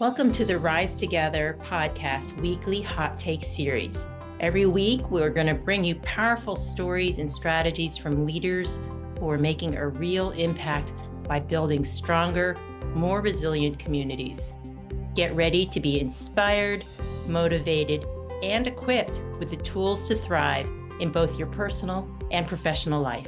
Welcome to the Rise Together podcast weekly hot take series. Every week, we're going to bring you powerful stories and strategies from leaders who are making a real impact by building stronger, more resilient communities. Get ready to be inspired, motivated, and equipped with the tools to thrive in both your personal and professional life.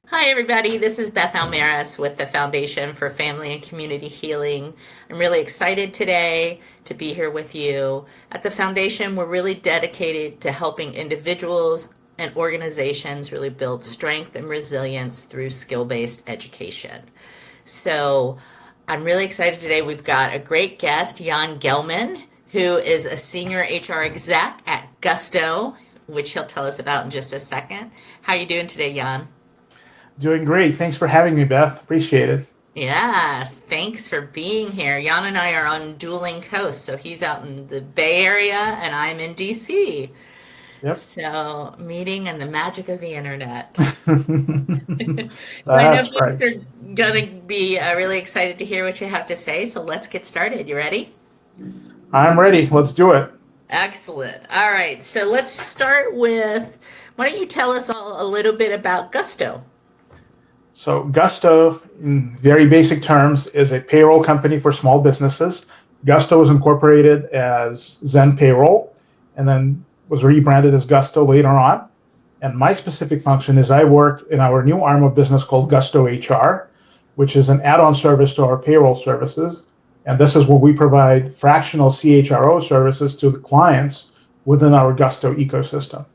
Hi, everybody. This is Beth Almaris with the Foundation for Family and Community Healing. I'm really excited today to be here with you. At the Foundation, we're really dedicated to helping individuals and organizations really build strength and resilience through skill-based education. So I'm really excited today. We've got a great guest, Gelman, who is a senior HR exec at Gusto, which he'll tell us about in just a second. How are you doing today, Jan? Doing great. Thanks for having me, Beth. Appreciate it. Yeah, thanks for being here. Jan and I are on dueling coasts, so he's out in the Bay Area and I'm in DC. Yep. So, meeting and the magic of the internet. That's I know folks right. are going to be really excited to hear what you have to say, so let's get started. You ready? I'm ready. Let's do it. Excellent. All right, so let's start with, why don't you tell us all a little bit about Gusto? So Gusto, in very basic terms, is a payroll company for small businesses. Gusto was incorporated as Zen Payroll and then was rebranded as Gusto later on. And my specific function is I work in our new arm of business called Gusto HR, which is an add-on service to our payroll services. And this is where we provide fractional CHRO services to the clients within our Gusto ecosystem.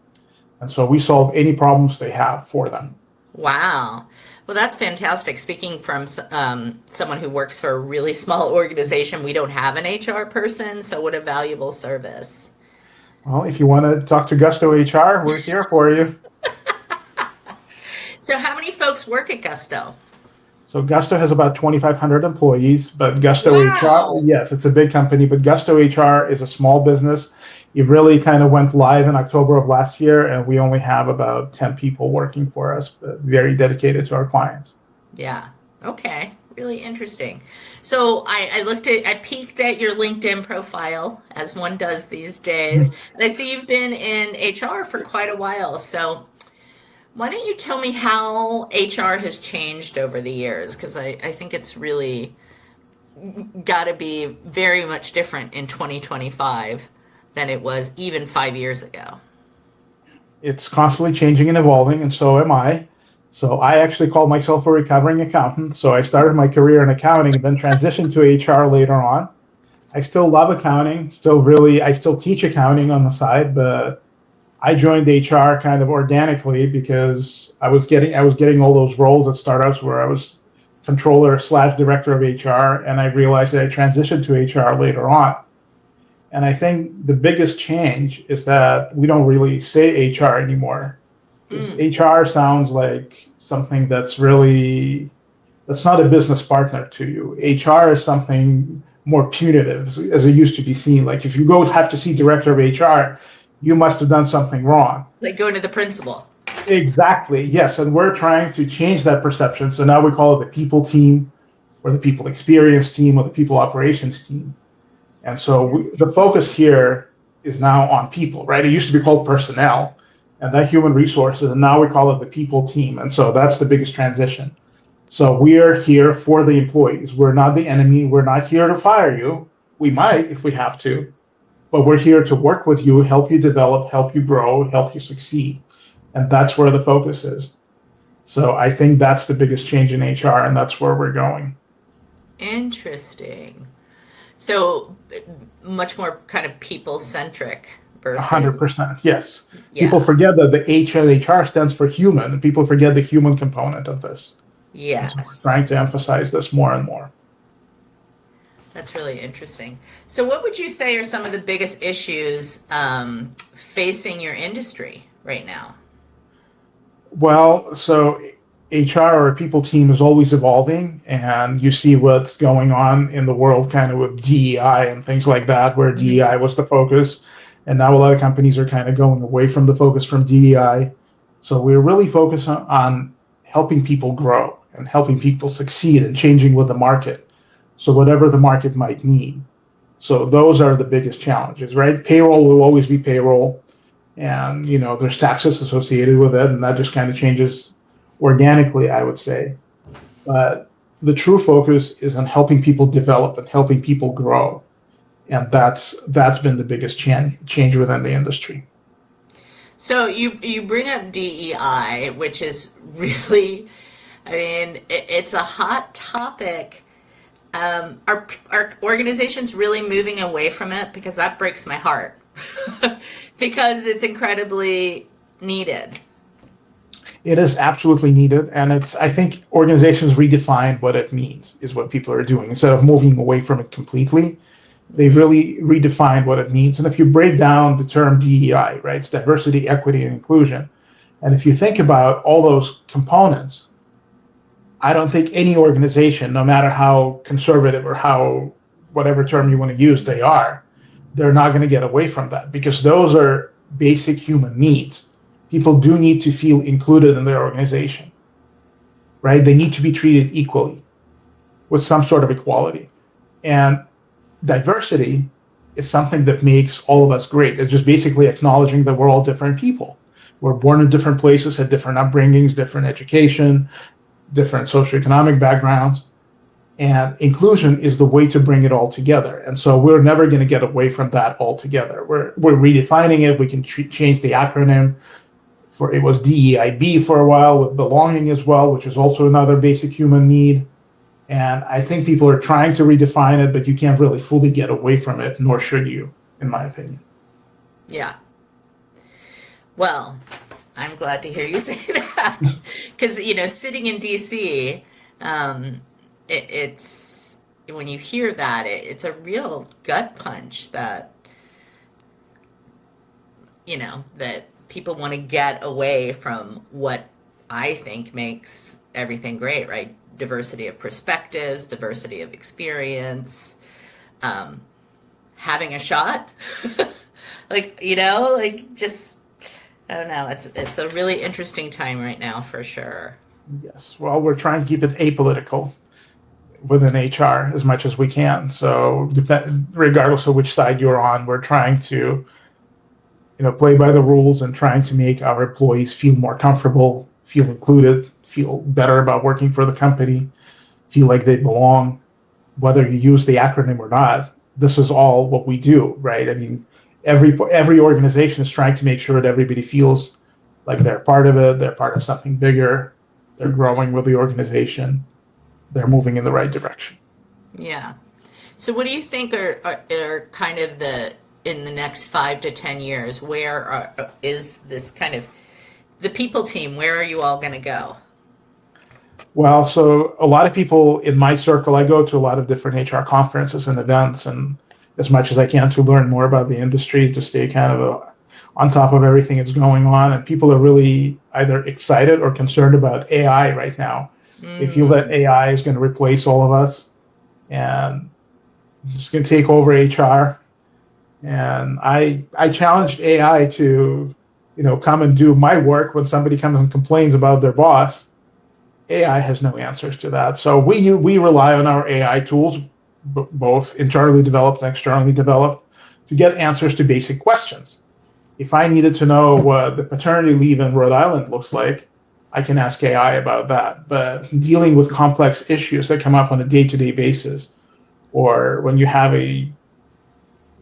And so we solve any problems they have for them. Wow. Well, that's fantastic. Speaking from someone who works for a really small organization, we don't have an HR person, so what a valuable service. Well, if you want to talk to Gusto HR, we're here for you. So how many folks work at Gusto? So Gusto has about 2,500 employees, but Gusto Wow. HR, yes, it's a big company, but Gusto HR is a small business. It really kind of went live in October of last year, and we only have about 10 people working for us, but very dedicated to our clients. Yeah. Okay. Really interesting. So I peeked at your LinkedIn profile, as one does these days, and I see you've been in HR for quite a while. So why don't you tell me how HR has changed over the years? Because I think it's really got to be very much different in 2025 than it was even 5 years ago. It's constantly changing and evolving, and so am I. So I actually call myself a recovering accountant. So I started my career in accounting and then transitioned to HR later on. I still love accounting, I still teach accounting on the side, but I joined HR kind of organically because I was getting all those roles at startups where I was controller/director of HR, and I realized that I transitioned to HR later on. And I think the biggest change is that we don't really say HR anymore. HR sounds like something that's not a business partner to you. HR is something more punitive, as it used to be seen. Like if you go have to see director of HR, you must have done something wrong. It's like going to the principal. Exactly, yes. And we're trying to change that perception. So now we call it the people team or the people experience team or the people operations team. And so the focus here is now on people, right? It used to be called personnel and then human resources, and now we call it the people team. And so that's the biggest transition. So we are here for the employees. We're not the enemy. We're not here to fire you. We might if we have to, but we're here to work with you, help you develop, help you grow, help you succeed. And that's where the focus is. So I think that's the biggest change in HR, and that's where we're going. Interesting. So much more kind of people-centric versus 100%, yes. Yeah. People forget that the HR stands for human, and people forget the human component of this. Yes. So we're trying to emphasize this more and more. That's really interesting. So what would you say are some of the biggest issues facing your industry right now? Well, so HR or people team is always evolving, and you see what's going on in the world kind of with DEI and things like that, where DEI was the focus. And now a lot of companies are kind of going away from the focus from DEI. So we're really focused on helping people grow and helping people succeed and changing with the market. So whatever the market might need. So those are the biggest challenges, right? Payroll will always be payroll, and there's taxes associated with it, and that just kind of changes organically, I would say. But the true focus is on helping people develop and helping people grow, and that's been the biggest change within the industry. So you bring up DEI, which is really, I mean, it's a hot topic. Are organizations really moving away from it? Because that breaks my heart because it's incredibly needed. It is absolutely needed, and I think organizations redefine what it means is what people are doing. Instead of moving away from it completely, they really redefined what it means. And if you break down the term DEI, right, it's diversity, equity, and inclusion. And if you think about all those components, I don't think any organization, no matter how conservative or how whatever term you want to use they are, they're not going to get away from that, because those are basic human needs. People do need to feel included in their organization, right? They need to be treated equally with some sort of equality. And diversity is something that makes all of us great. It's just basically acknowledging that we're all different people. We're born in different places, had different upbringings, different education, different socioeconomic backgrounds, and inclusion is the way to bring it all together. And so we're never going to get away from that altogether. We're redefining it. We can change the acronym. It was DEIB for a while, with belonging as well, which is also another basic human need. And I think people are trying to redefine it, but you can't really fully get away from it, nor should you, in my opinion. Yeah. Well, I'm glad to hear you say that, because sitting in DC, it's when you hear that, it's a real gut punch that that people want to get away from what I think makes everything great, right? Diversity of perspectives, diversity of experience, having a shot, just. I don't know. It's a really interesting time right now, for sure. Yes. Well, we're trying to keep it apolitical within HR as much as we can. So regardless of which side you're on, we're trying to, play by the rules and trying to make our employees feel more comfortable, feel included, feel better about working for the company, feel like they belong, whether you use the acronym or not. This is all what we do, right? I mean, every organization is trying to make sure that everybody feels like they're part of it, they're part of something bigger, they're growing with the organization, they're moving in the right direction. Yeah. So what do you think are kind of in the next 5 to 10 years, is this kind of the people team, where are you all going to go? Well, so a lot of people in my circle, I go to a lot of different HR conferences and events, and as much as I can to learn more about the industry, to stay kind of on top of everything that's going on. And people are really either excited or concerned about AI right now. They feel that AI is going to replace all of us and it's going to take over HR. And I challenged AI to, come and do my work when somebody comes and complains about their boss. AI has no answers to that. So we rely on our AI tools, both internally developed and externally developed, to get answers to basic questions. If I needed to know what the paternity leave in Rhode Island looks like, I can ask AI about that. But dealing with complex issues that come up on a day-to-day basis, or when you have an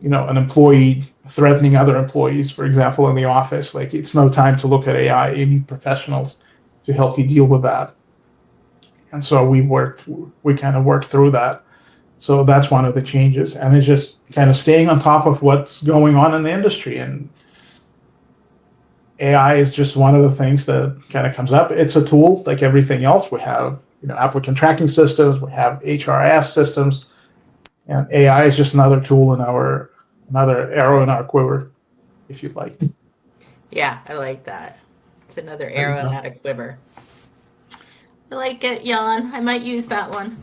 employee threatening other employees, for example, in the office, like, it's no time to look at AI. You need professionals to help you deal with that. And so we kind of worked through that. So that's one of the changes. And it's just kind of staying on top of what's going on in the industry. And AI is just one of the things that kind of comes up. It's a tool like everything else. We have, applicant tracking systems, we have HRIS systems, and AI is just another tool another arrow in our quiver, if you'd like. Yeah, I like that. It's another arrow in that quiver. I like it, Jan. I might use that one.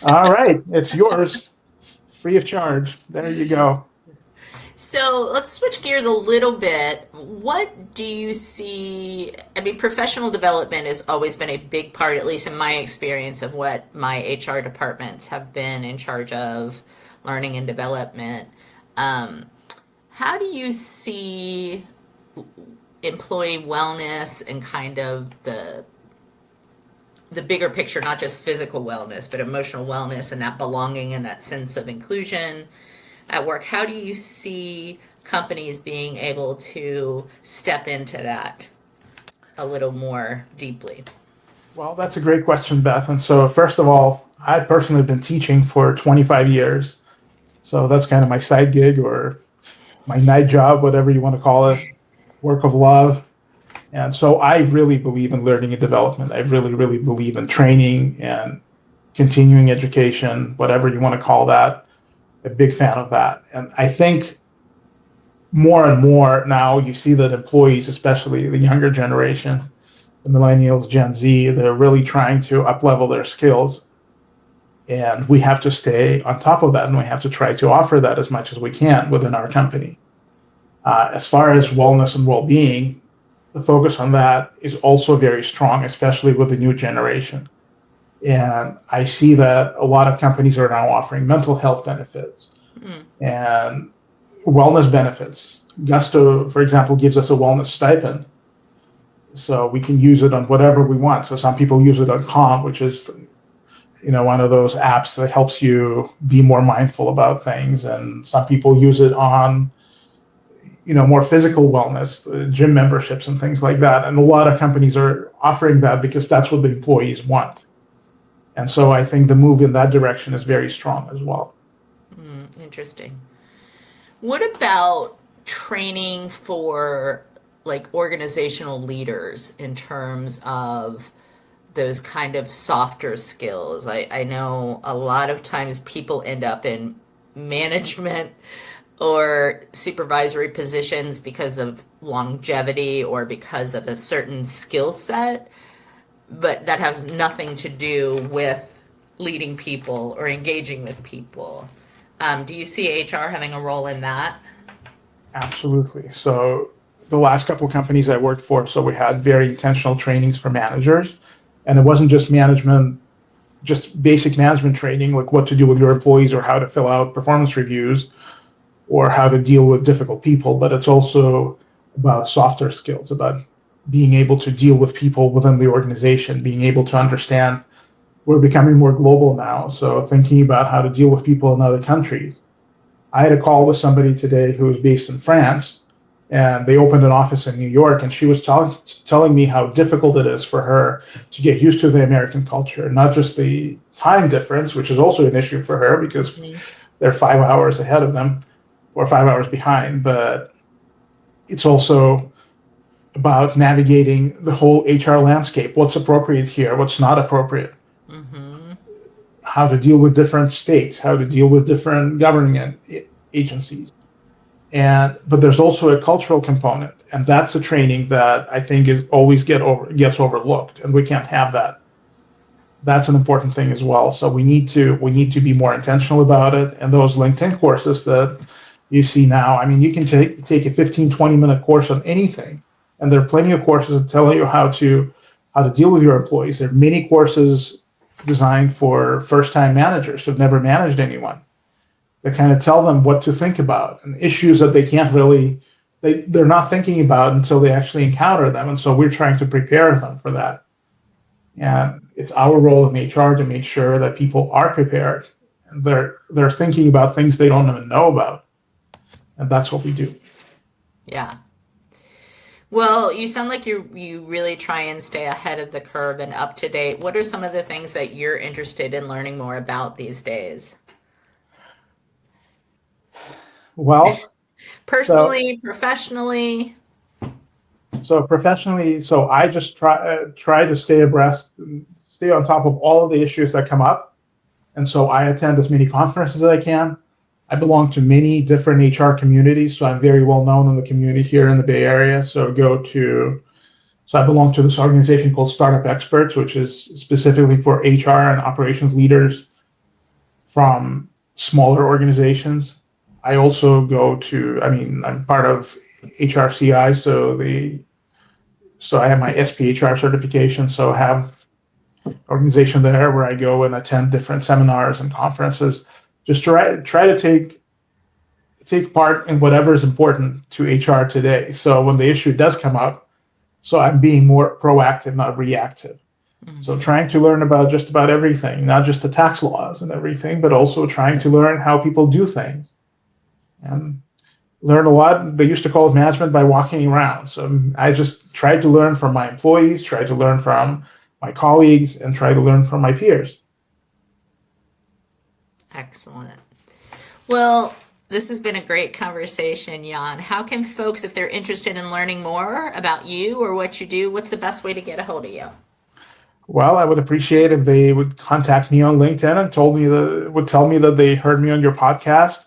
All right, it's yours, free of charge. There you go. So let's switch gears a little bit. What do you see? I mean, professional development has always been a big part, at least in my experience, of what my HR departments have been in charge of learning and development. Um, how do you see employee wellness and kind of the bigger picture, not just physical wellness, but emotional wellness and that belonging and that sense of inclusion at work? How do you see companies being able to step into that a little more deeply? Well, that's a great question, Beth. And so, first of all, I personally have been teaching for 25 years. So that's kind of my side gig or my night job, whatever you want to call it, work of love. And so I really believe in learning and development. I really, really believe in training and continuing education, whatever you want to call that. A big fan of that. And I think more and more now you see that employees, especially the younger generation, the millennials, Gen Z, they're really trying to up-level their skills. And we have to stay on top of that, and we have to try to offer that as much as we can within our company. As far as wellness and well-being, the focus on that is also very strong, especially with the new generation. And I see that a lot of companies are now offering mental health benefits and wellness benefits. Gusto, for example, gives us a wellness stipend. So we can use it on whatever we want. So some people use it on Calm, which is one of those apps that helps you be more mindful about things. And some people use it on more physical wellness, gym memberships and things like that. And a lot of companies are offering that because that's what the employees want. And so I think the move in that direction is very strong as well. Interesting. What about training for like organizational leaders in terms of those kind of softer skills? I know a lot of times people end up in management or supervisory positions because of longevity or because of a certain skill set, but that has nothing to do with leading people or engaging with people. Do you see HR having a role in that? Absolutely. So the last couple of companies I worked for, so we had very intentional trainings for managers. And it wasn't just management, just basic management training, like what to do with your employees or how to fill out performance reviews or how to deal with difficult people, but it's also about softer skills, about being able to deal with people within the organization, being able to understand we're becoming more global now. So thinking about how to deal with people in other countries. I had a call with somebody today who was based in France, and they opened an office in New York, and she was telling me how difficult it is for her to get used to the American culture, not just the time difference, which is also an issue for her because they're 5 hours ahead of them or 5 hours behind, but it's also about navigating the whole HR landscape. What's appropriate here? What's not appropriate? How to deal with different states, how to deal with different government agencies. But there's also a cultural component, and that's a training that I think is always gets overlooked, and we can't have that. That's an important thing as well. So we need to be more intentional about it. And those LinkedIn courses that you see now, I mean, you can take a 15, 20-minute course on anything, and there are plenty of courses that tell you how to deal with your employees. There are many courses designed for first-time managers who've never managed anyone, that kind of tell them what to think about and issues that they can't really, they're not thinking about until they actually encounter them. And so we're trying to prepare them for that. And it's our role in HR to make sure that people are prepared and they're thinking about things they don't even know about. And that's what we do. Yeah. Well, you sound like you really try and stay ahead of the curve and up to date. What are some of the things that you're interested in learning more about these days? Well, Personally, professionally? So professionally, so I just try to stay abreast, stay on top of all of the issues that come up. And so I attend as many conferences as I can. I belong to many different HR communities, so I'm very well known in the community here in the Bay Area. So I belong to this organization called Startup Experts, which is specifically for HR and operations leaders from smaller organizations. I also I'm part of HRCI, so I have my SPHR certification, so I have organization there where I go and attend different seminars and conferences, just try to take part in whatever is important to HR today. So when the issue does come up, so I'm being more proactive, not reactive. So trying to learn about just about everything, not just the tax laws and everything, but also trying to learn how people do things. And learn a lot. They used to call it management by walking around. So I just tried to learn from my employees, tried to learn from my colleagues, and try to learn from my peers. Excellent. Well, this has been a great conversation, Jan. How can folks, if they're interested in learning more about you or what you do, what's the best way to get a hold of you? Well, I would appreciate if they would contact me on LinkedIn and would tell me that they heard me on your podcast.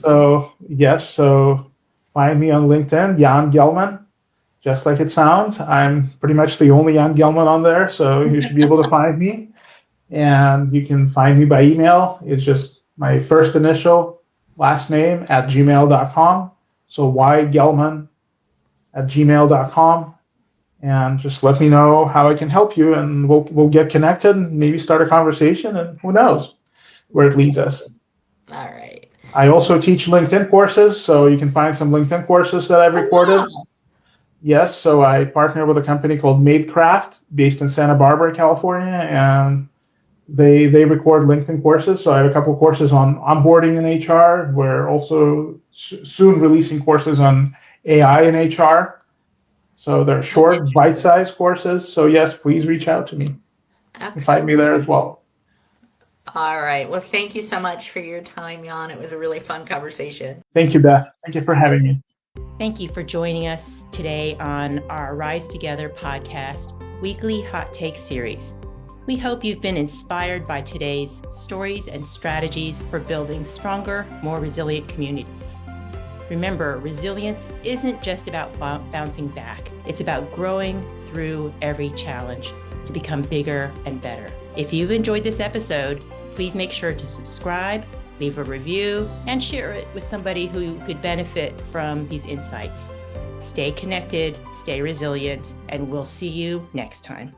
So yes, so find me on LinkedIn, Jan Gelman, just like it sounds. I'm pretty much the only Jan Gelman on there, so you should be able to find me. And you can find me by email. It's just my first initial, last name at gmail.com. So ygelman@gmail.com. And just let me know how I can help you, and we'll get connected and maybe start a conversation, and who knows where it leads us. All right. I also teach LinkedIn courses, so you can find some LinkedIn courses that I've recorded. Wow. Yes, so I partner with a company called Madecraft based in Santa Barbara, California, and they record LinkedIn courses. So I have a couple of courses on onboarding in HR. We're also soon releasing courses on AI in HR. So they're short, bite-sized courses. So yes, please reach out to me. Excellent. Find me there as well. All right. Well, thank you so much for your time, Jan. It was a really fun conversation. Thank you, Beth. Thank you for having me. Thank you for joining us today on our Rise Together podcast weekly hot take series. We hope you've been inspired by today's stories and strategies for building stronger, more resilient communities. Remember, resilience isn't just about bouncing back. It's about growing through every challenge to become bigger and better. If you've enjoyed this episode, please make sure to subscribe, leave a review, and share it with somebody who could benefit from these insights. Stay connected, stay resilient, and we'll see you next time.